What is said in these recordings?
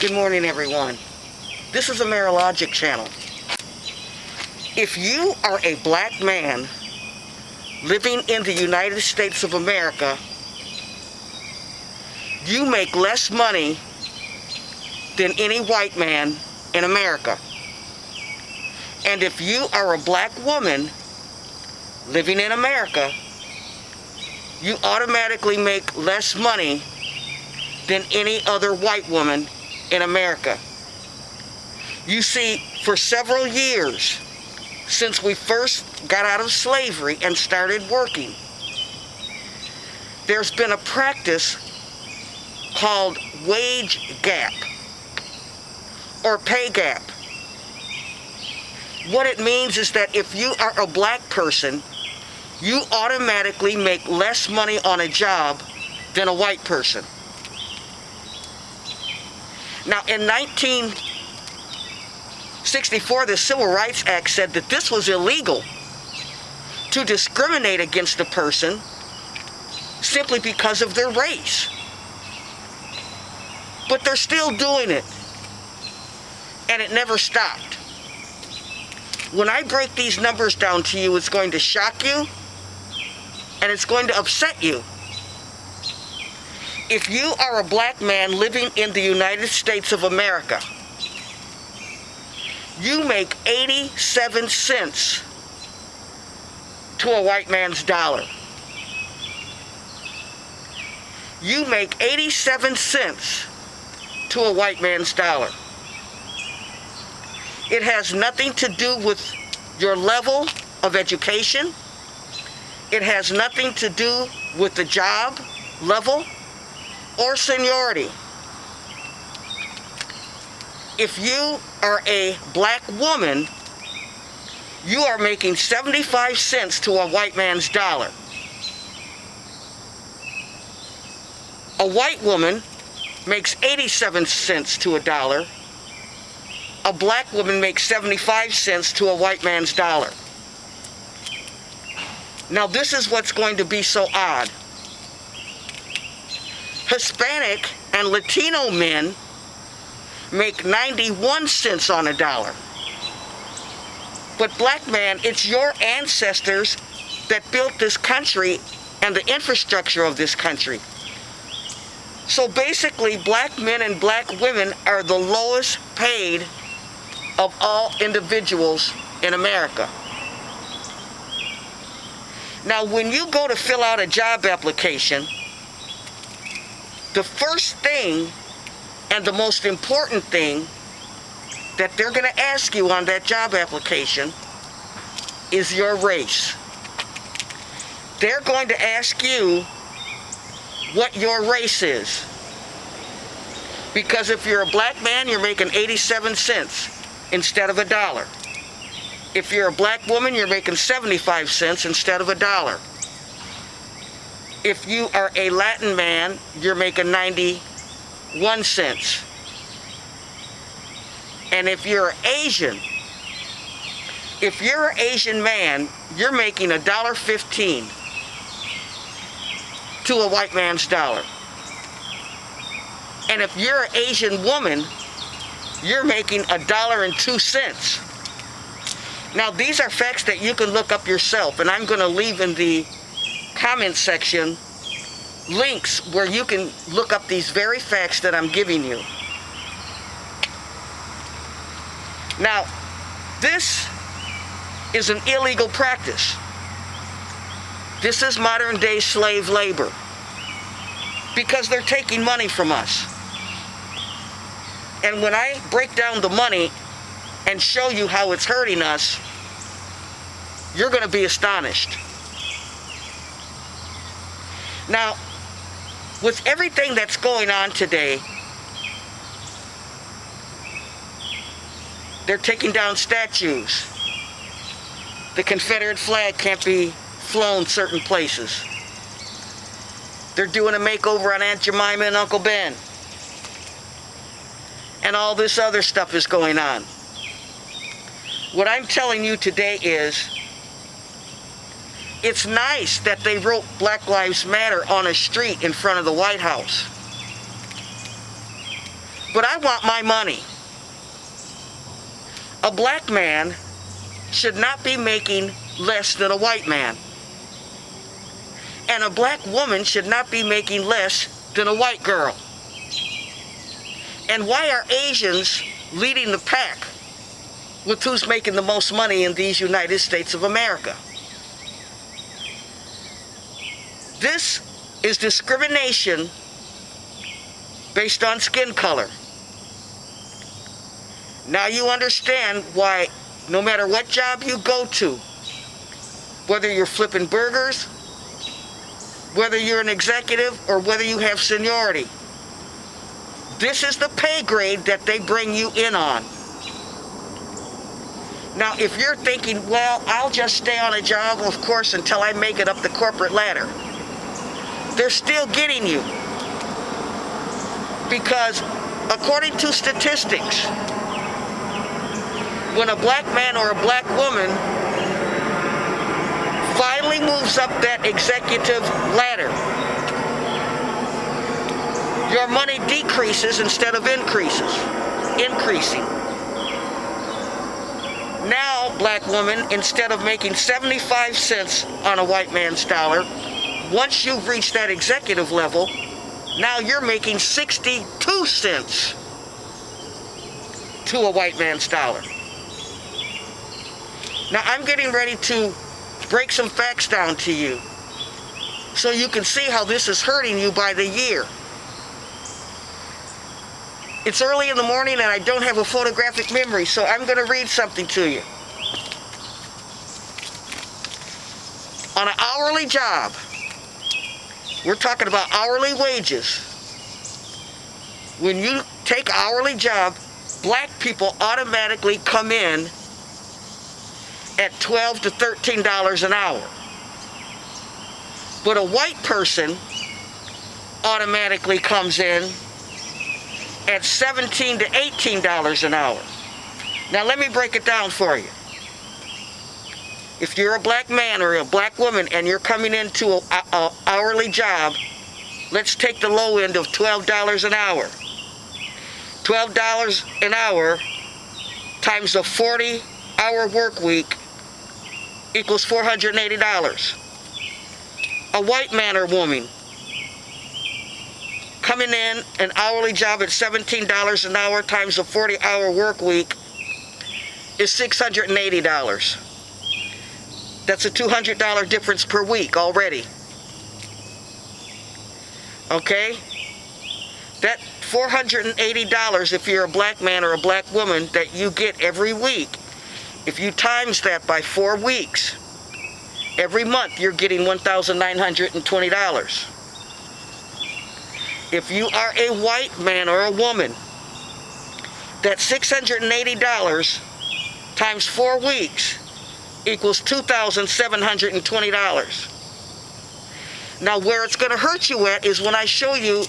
Good morning, everyone. This is a Marrilogic channel. If you are a black man living in the United States of America, you make less money than any white man in America. And if you are a black woman living in America, you automatically make less money than any other white woman in America. You see, for several years, since we first got out of slavery and started working, there's been a practice called wage gap or pay gap. What it means is that if you are a black person, you automatically make less money on a job than a white person. Now, in 1964, the Civil Rights Act said that this was illegal to discriminate against a person simply because of their race. But they're still doing it, and it never stopped. When I break these numbers down to you, it's going to shock you, and it's going to upset you. If you are a black man living in the United States of America, you make 87 cents to a white man's dollar. You make 87 cents to a white man's dollar. It has nothing to do with your level of education. It has nothing to do with the job level or seniority. If you are a black woman, you are making 75 cents to a white man's dollar. A white woman makes 87 cents to a dollar. A black woman makes 75 cents to a white man's dollar. Now, this is what's going to be so odd. Hispanic and Latino men make 91 cents on a dollar. But black man, it's your ancestors that built this country and the infrastructure of this country. So basically, black men and black women are the lowest paid of all individuals in America. Now, when you go to fill out a job application, the first thing and the most important thing that they're going to ask you on that job application is your race. They're going to ask you what your race is. Because if you're a black man, you're making 87 cents instead of a dollar. If you're a black woman, you're making 75 cents instead of a dollar. If you are a Latin man, you're making 91 cents. And if you're Asian, if you're an Asian man, you're making $1.15 to a white man's dollar. And if you're an Asian woman, you're making $1.02. Now, these are facts that you can look up yourself, and I'm going to leave in the comment section links where you can look up these very facts that I'm giving you. Now, this is an illegal practice. This is modern day slave labor because they're taking money from us. And when I break down the money and show you how it's hurting us, you're going to be astonished. Now, with everything that's going on today, they're taking down statues. The Confederate flag can't be flown certain places. They're doing a makeover on Aunt Jemima and Uncle Ben. And all this other stuff is going on. What I'm telling you today is, it's nice that they wrote Black Lives Matter on a street in front of the White House. but I want my money. A black man should not be making less than a white man. And a black woman should not be making less than a white girl. And why are Asians leading the pack with who's making the most money in these United States of America? This is discrimination based on skin color. Now you understand why no matter what job you go to, whether you're flipping burgers, whether you're an executive, or whether you have seniority, this is the pay grade that they bring you in on. Now, if you're thinking, well, I'll just stay on a job, of course, until I make it up the corporate ladder, they're still getting you. Because according to statistics, when a black man or a black woman finally moves up that executive ladder, your money decreases instead of increasing. Now, black woman, instead of making 75 cents on a white man's dollar, once you've reached that executive level, now you're making 62 cents to a white man's dollar. Now, I'm getting ready to break some facts down to you so you can see how this is hurting you by the year. It's early in the morning and I don't have a photographic memory, so I'm going to read something to you. On an hourly job, we're talking about hourly wages. When you take an hourly job, black people automatically come in at $12 to $13 an hour. But a white person automatically comes in at $17 to $18 an hour. Now let me break it down for you. If you're a black man or a black woman and you're coming into an hourly job, let's take the low end of $12 an hour. $12 an hour times a 40-hour work week equals $480. A white man or woman coming in an hourly job at $17 an hour times a 40-hour work week is $680. That's a $200 difference per week already. Okay? That $480, if you're a black man or a black woman, that you get every week, if you times that by 4 weeks, every month you're getting $1,920. If you are a white man or a woman, that $680 times 4 weeks equals $2,720. Now where it's going to hurt you at is when I show you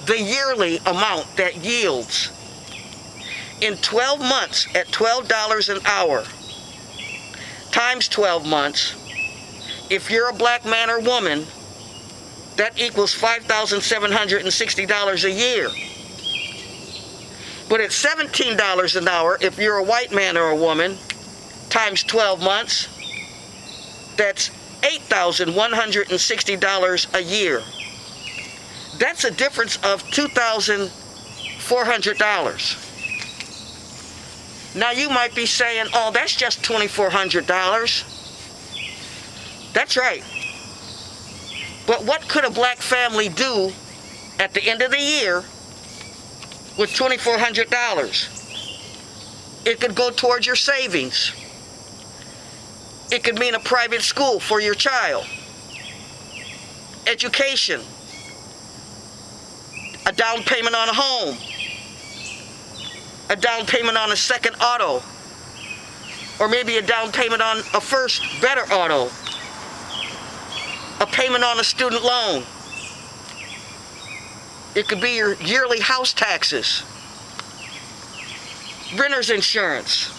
the yearly amount that yields. In 12 months at $12 an hour, times 12 months, if you're a black man or woman, that equals $5,760 a year. But at $17 an hour, if you're a white man or a woman, times 12 months, that's $8,160 a year. That's a difference of $2,400. Now you might be saying, oh, that's just $2,400. That's right. But what could a black family do at the end of the year with $2,400? It could go towards your savings. It could mean a private school for your child, education, a down payment on a home, a down payment on a second auto, or maybe a down payment on a first, better auto, a payment on a student loan. It could be your yearly house taxes, renter's insurance,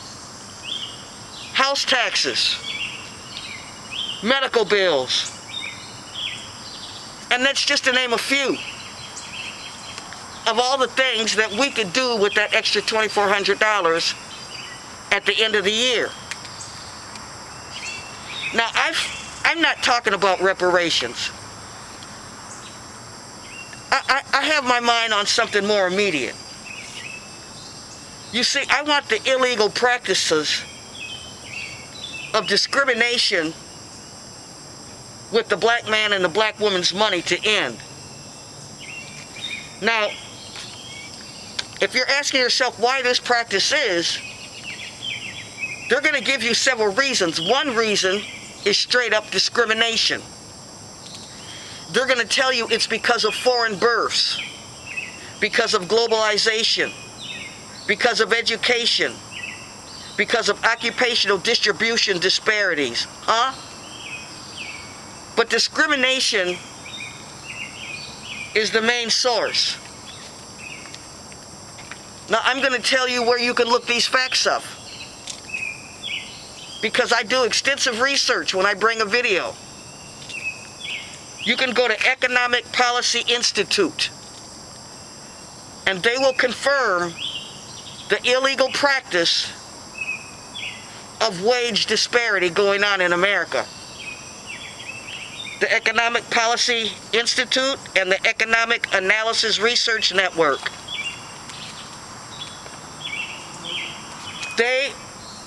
house taxes, medical bills, and that's just to name a few. of all the things that we could do with that extra $2,400 at the end of the year. Now, I'm not talking about reparations. I have my mind on something more immediate. You see, I want the illegal practices of discrimination with the black man and the black woman's money to end. Now, if you're asking yourself why this practice is, they're going to give you several reasons. One reason is straight up discrimination. They're going to tell you it's because of foreign births, because of globalization, because of education, because of occupational distribution disparities. But discrimination is the main source. Now, I'm going to tell you where you can look these facts up, because I do extensive research when I bring a video. You can go to Economic Policy Institute, and they will confirm the illegal practice of wage disparity going on in America. The Economic Policy Institute and the Economic Analysis Research Network. They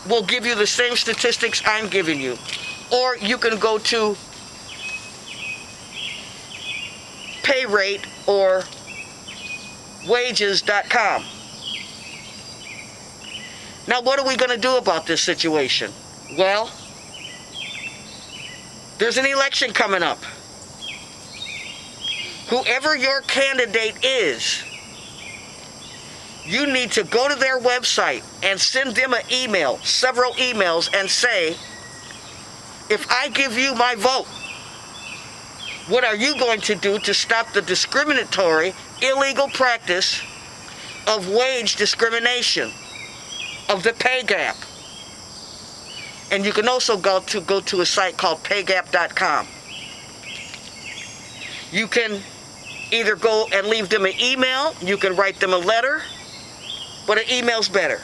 will give you the same statistics I'm giving you. Or you can go to payrate or wages.com. Now, what are we going to do about this situation? Well, there's an election coming up. Whoever your candidate is, you need to go to their website and send them an email, several emails, and say, if I give you my vote, what are you going to do to stop the discriminatory, illegal practice of wage discrimination, of the pay gap? And you can also go to a site called paygap.com. You can either go and leave them an email, you can write them a letter, but an email's better.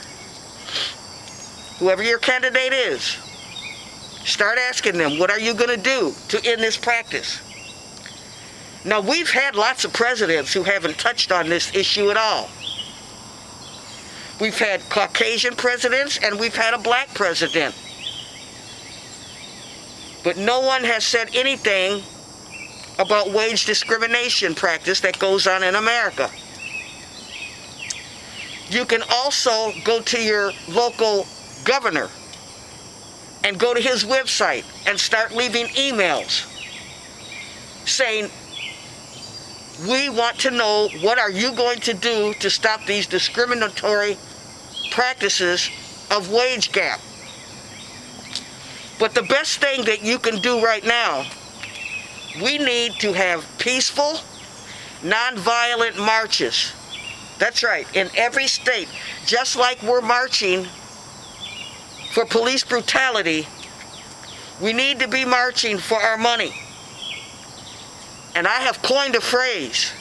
Whoever your candidate is, start asking them, what are you going to do to end this practice? Now, we've had lots of presidents who haven't touched on this issue at all. We've had Caucasian presidents and we've had a black president. But no one has said anything about wage discrimination practice that goes on in America. You can also go to your local governor and go to his website and start leaving emails saying, we want to know, what are you going to do to stop these discriminatory practices of wage gap? But the best thing that you can do right now, we need to have peaceful, nonviolent marches. That's right, in every state. Just like we're marching for police brutality, we need to be marching for our money. And I have coined a phrase.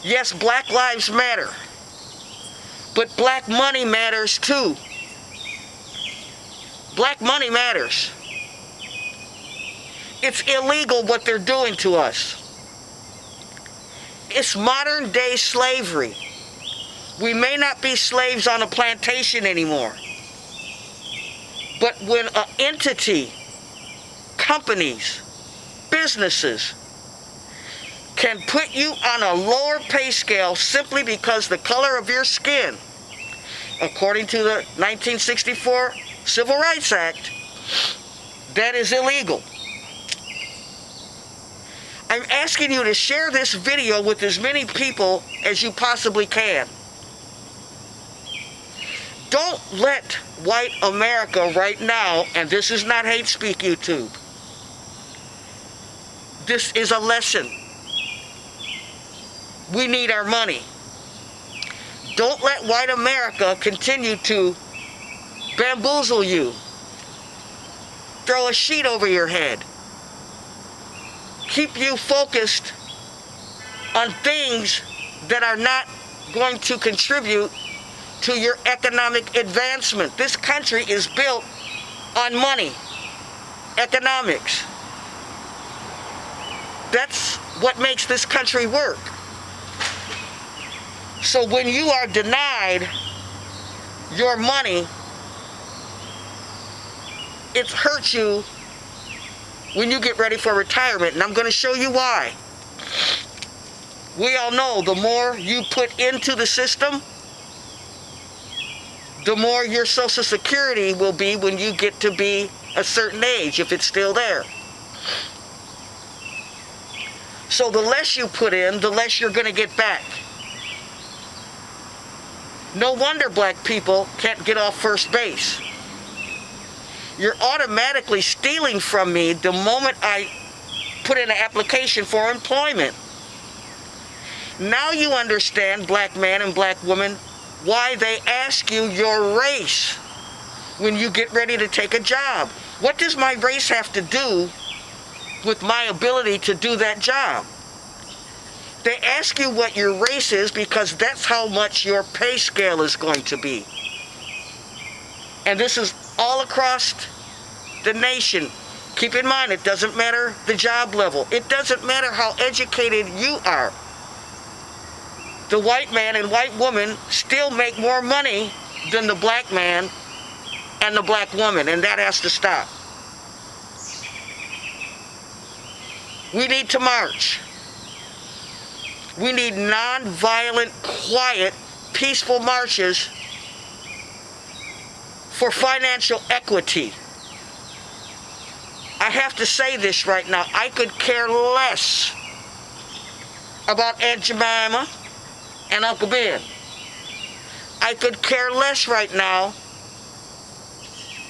Yes, Black Lives Matter, but black money matters too. Black money matters. It's illegal what they're doing to us. It's modern day slavery. We may not be slaves on a plantation anymore. But when an entity, companies, businesses can put you on a lower pay scale simply because the color of your skin, according to the 1964 Civil Rights Act, that is illegal. I'm asking you to share this video with as many people as you possibly can. Don't let white America right now, and this is not hate speak YouTube, this is a lesson. We need our money. Don't let white America continue to bamboozle you, throw a sheet over your head, keep you focused on things that are not going to contribute to your economic advancement. This country is built on money, economics. That's what makes this country work. So when you are denied your money, it hurts you when you get ready for retirement, and I'm going to show you why. We all know the more you put into the system, the more your Social Security will be when you get to be a certain age, if it's still there. So the less you put in, the less you're going to get back. No wonder black people can't get off first base. You're automatically stealing from me the moment I put in an application for employment. Now you understand, black man and black woman, why they ask you your race when you get ready to take a job. What does my race have to do with my ability to do that job? They ask you what your race is because that's how much your pay scale is going to be. And this is all across the nation. Keep in mind, it doesn't matter the job level. It doesn't matter how educated you are. The white man and white woman still make more money than the black man and the black woman, and that has to stop. We need to march. We need non-violent, quiet, peaceful marches for financial equity. I have to say this right now. I could care less about Aunt Jemima and Uncle Ben. I could care less right now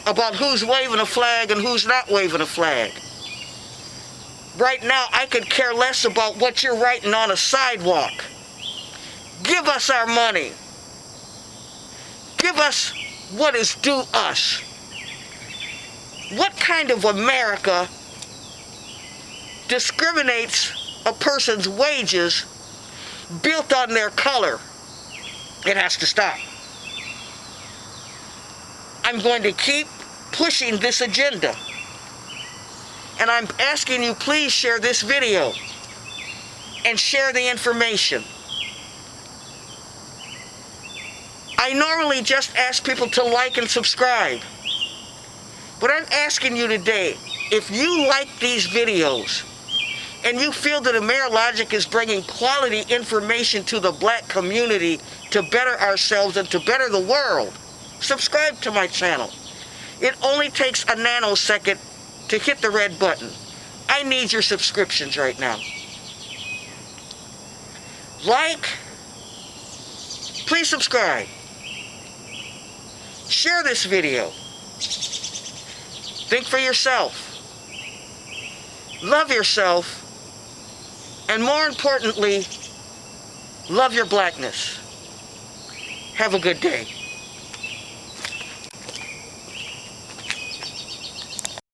about who's waving a flag and who's not waving a flag. Right now, I could care less about what you're writing on a sidewalk. Give us our money. Give us what is due us. What kind of America discriminates a person's wages built on their color? It has to stop. I'm going to keep pushing this agenda. And I'm asking you, please share this video and share the information. I normally just ask people to like and subscribe. But I'm asking you today, if you like these videos and you feel that AmeriLogic is bringing quality information to the black community to better ourselves and to better the world, subscribe to my channel. It only takes a nanosecond to hit the red button. I need your subscriptions right now. Like, please subscribe. Share this video. Think for yourself. Love yourself. And more importantly, love your blackness. Have a good day.